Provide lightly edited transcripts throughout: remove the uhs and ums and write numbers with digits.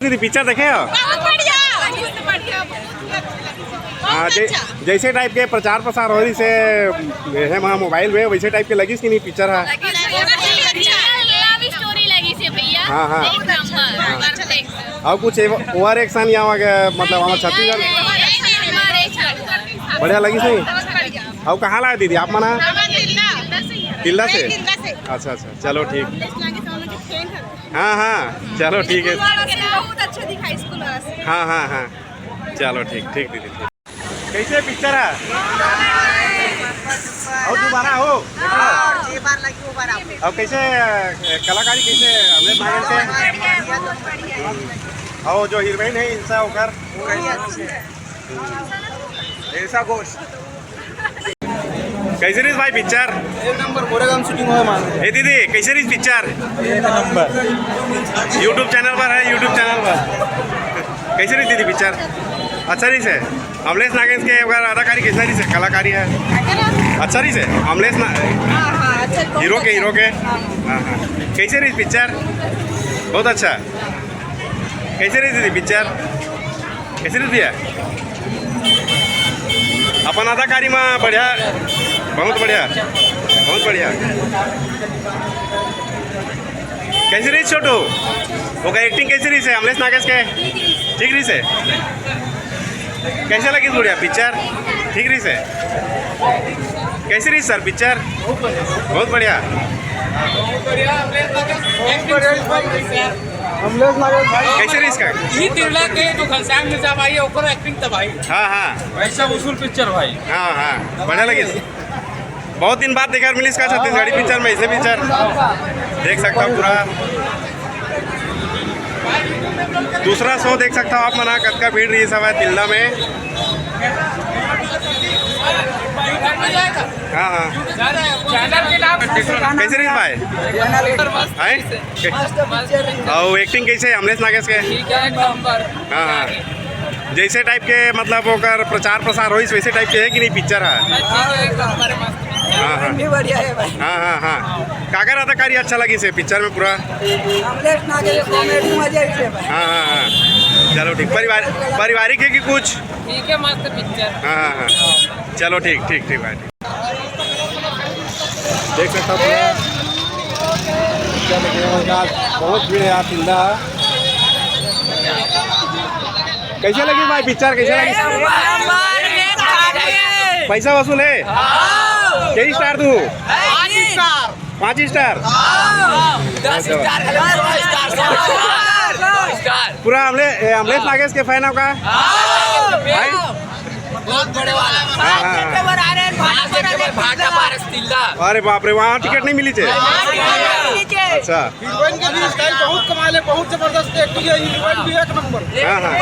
दीदी पिक्चर देखे हो? हाँ, जैसे टाइप के प्रचार प्रसार हो रही से है वहाँ मोबाइल में, वैसे टाइप के लगी कि नहीं पिक्चर है? हाँ हाँ। और कुछ ओवर एक्शन या मतलब हमारे छत्तीसगढ़ बढ़िया लगी नहीं? और कहाँ लाए दीदी आप मना? तिल्ला से? अच्छा अच्छा, चलो ठीक। हाँ हाँ चलो ठीक है। हाँ हाँ हाँ चलो ठीक ठीक दीदी ठीक। कैसे पिक्चर है? और दोबारा हो? अब कैसे कलाकारी कैसे हमने मांगे से? और जो हीरोइन है इंसा होकर ऐसा घोष कैसे रही भाई पिक्चर? एक नंबर गोरेगांव शूटिंग हुआ मान। ए दीदी कैसे रही पिक्चर? एक नंबर। यूट्यूब चैनल पर है, यूट्यूब चैनल पर कैसे रही दीदी पिक्चर? अच्छा रही से? अमलेश नागेश के अदाकारी कैसा रही से? कलाकारी है अच्छा रही से? अमलेश हीरो के हाँ हाँ कैसे रही पिक्चर? बहुत अच्छा। कैसे रही दीदी पिक्चर? कैसे रही भैया? अपन अदाकारी में बढ़िया, बहुत बढ़िया बहुत बढ़िया। कैसे रही छोटू? वो का एक्टिंग कैसे रही से अमलेश नागेश के? ठीक रही से? कैसे लगी बढ़िया पिक्चर? ठीक रही से? कैसे रही सर पिक्चर? बहुत बढ़िया। कैसे रही इसका? ये तिरला के जो घनश्याम मिर्जा भाई है ओकर एक्टिंग त भाई। हाँ हाँ वैसा उसूल पिक्चर भाई। हाँ हाँ बढ़िया लगी। बहुत दिन बाद देखा मिली इसका छत्तीसगढ़ी पिक्चर में, ऐसे पिक्चर देख सकता हूँ पूरा। दूसरा शो देख सकता हूँ आप मना कद का भीड़ रही सब है तिल्ला में। हाँ हाँ चैनल के नाम कैसे रही भाई? और एक्टिंग कैसे अमलेश नागेश के? ठीक है एक नंबर। हाँ हाँ जैसे टाइप के मतलब होकर प्रचार प्रसार हो वैसे टाइप के है कि नहीं पिक्चर है? एक नंबर मस्त। हाँ हाँ बढ़िया है भाई। हाँ हाँ हाँ काकर अदाकारी अच्छा लगी से पिक्चर में पूरा? अमलेश नागेश कॉमेडी मजा ही है भाई। हाँ हाँ हाँ चलो ठीक। पारिवारिक है कि कुछ? ठीक है मस्त पिक्चर। हाँ हाँ हाँ चलो ठीक ठीक ठीक भाई। देख सकता हूँ बहुत भीड़ है यहाँ तिल्ला। कैसे लगी भाई पिक्चर? कैसे लगी? पैसा वसूल है? कई स्टार दूँ? 5 स्टार। पूरा अमलेश नागेश के फैन का बहुत बड़े वाला। अरे बाप रे वहाँ टिकट नहीं मिली थे? अच्छा हीरोइन के भी स्टाइल बहुत कमाल है, बहुत जबरदस्त एक्टिंग है। हीरोइन भी एक नंबर। हाँ हाँ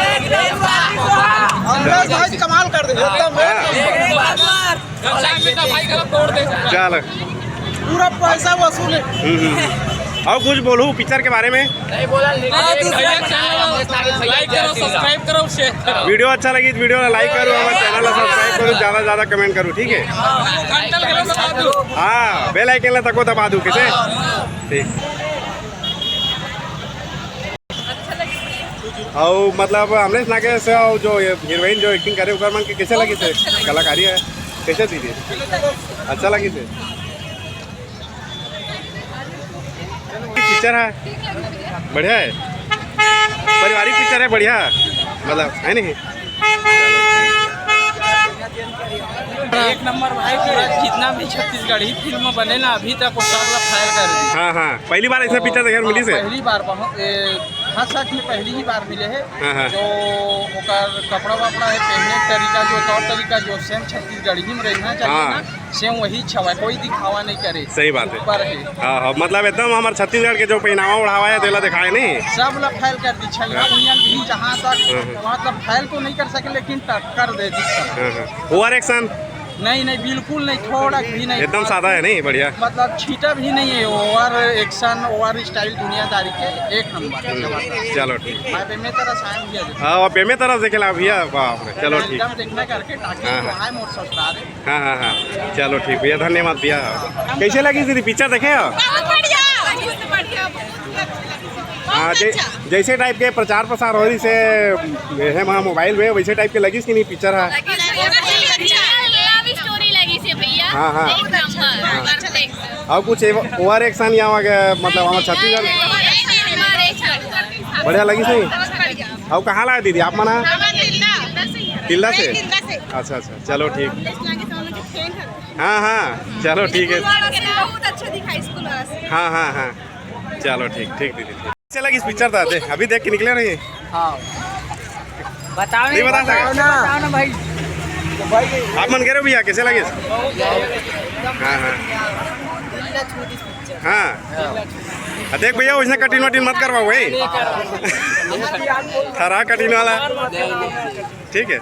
अमलेश भाई कमाल कर दे एकदम। घनश्याम मिर्जा भाई का तोड़ दे। चल पूरा पैसा वसूल है। और कुछ बोलूँ पिक्चर के बारे में? नहीं बोला लाइक करो सब्सक्राइब करो शेयर करो। वीडियो अच्छा लगी तो वीडियो लाइक करो, हमारे चैनल सब्सक्राइब करो, ज़्यादा ज़्यादा कमेंट करो ठीक है? हाँ बेल आइकन तक दबा दूँ कैसे? ठीक। और मतलब अमलेश नागेश और जो हीरोइन जो एक्टिंग करे उकर मन के कैसे लगी थे? कलाकारी है कैसे दीदी? अच्छा लगी थे पिक्चर है? बढ़िया है, पारिवारिक पिक्चर है बढ़िया मतलब है नहीं? एक नंबर भाई पूरा जितना भी छत्तीसगढ़ी फिल्म बने ना अभी तक वो सब लोग फायर कर दी। हाँ हाँ पहली बार ऐसा पिक्चर देखने मिली से? पहली बार हाँ सच में पहली ही बार मिले है। हाँ हाँ जो ओकर कपड़ा वपड़ा है पहनने का तरीका जो तौर तरीका जो सेम छत्तीसगढ़ी में रहना चाहिए हाँ। ना सेम वही छवा कोई दिखावा नहीं करे। सही बात है। पर है हाँ हाँ मतलब एकदम हमारे छत्तीसगढ़ के जो पहनावा उड़ावा है तेला दिखाए नहीं सब लोग फैल कर दी दुनिया भी जहाँ तक मतलब फैल तो नहीं कर सके लेकिन कर दे दी सब। हाँ हाँ ओवर एक्शन नहीं नहीं बिल्कुल नहीं थोड़ा भी नहीं एकदम सादा है नहीं बढ़िया मतलब छीटा भी नहीं है। ओवर एक्शन ओवर स्टाइल दुनियादारी के एक नंबर। चलो ठीक में तरह साइन किया जाए। हाँ बेमे तरफ देखेला भैया बाप रे चलो ठीक एकदम देखना करके ताकि हाँ, हाँ। वहाँ मोर ससुराल है। हाँ हाँ हाँ चलो ठीक भैया धन्यवाद भैया। कैसे लगी दीदी पिक्चर देखे हो? हाँ जैसे टाइप के प्रचार प्रसार हो रही से है वहाँ मोबाइल में वैसे टाइप के लगी कि नहीं पिक्चर है? लव स्टोरी लगी से भैया। हाँ, हाँ। एक नंबर। और कुछ ओवर एक्शन या मतलब हमारे छत्तीसगढ़ बढ़िया लगी सही। और कहाँ लाए दीदी आप मना? तिल्दा से। अच्छा अच्छा चलो ठीक। हाँ हाँ चलो ठीक है। बहुत अच्छा दिखा स्कूल वाला से। हाँ हाँ हाँ चलो ठीक ठीक दीदी। कैसे लगी इस पिक्चर था अभी देख के निकले नहीं? बताओ नहीं बता सका? बताओ ना भाई। आप मन कह रहे हो भैया कैसे लगे? हाँ हाँ हाँ देख भैया उसने कटिंग वटिंग मत करवाओ भाई। खरा कटिंग वाला ठीक है।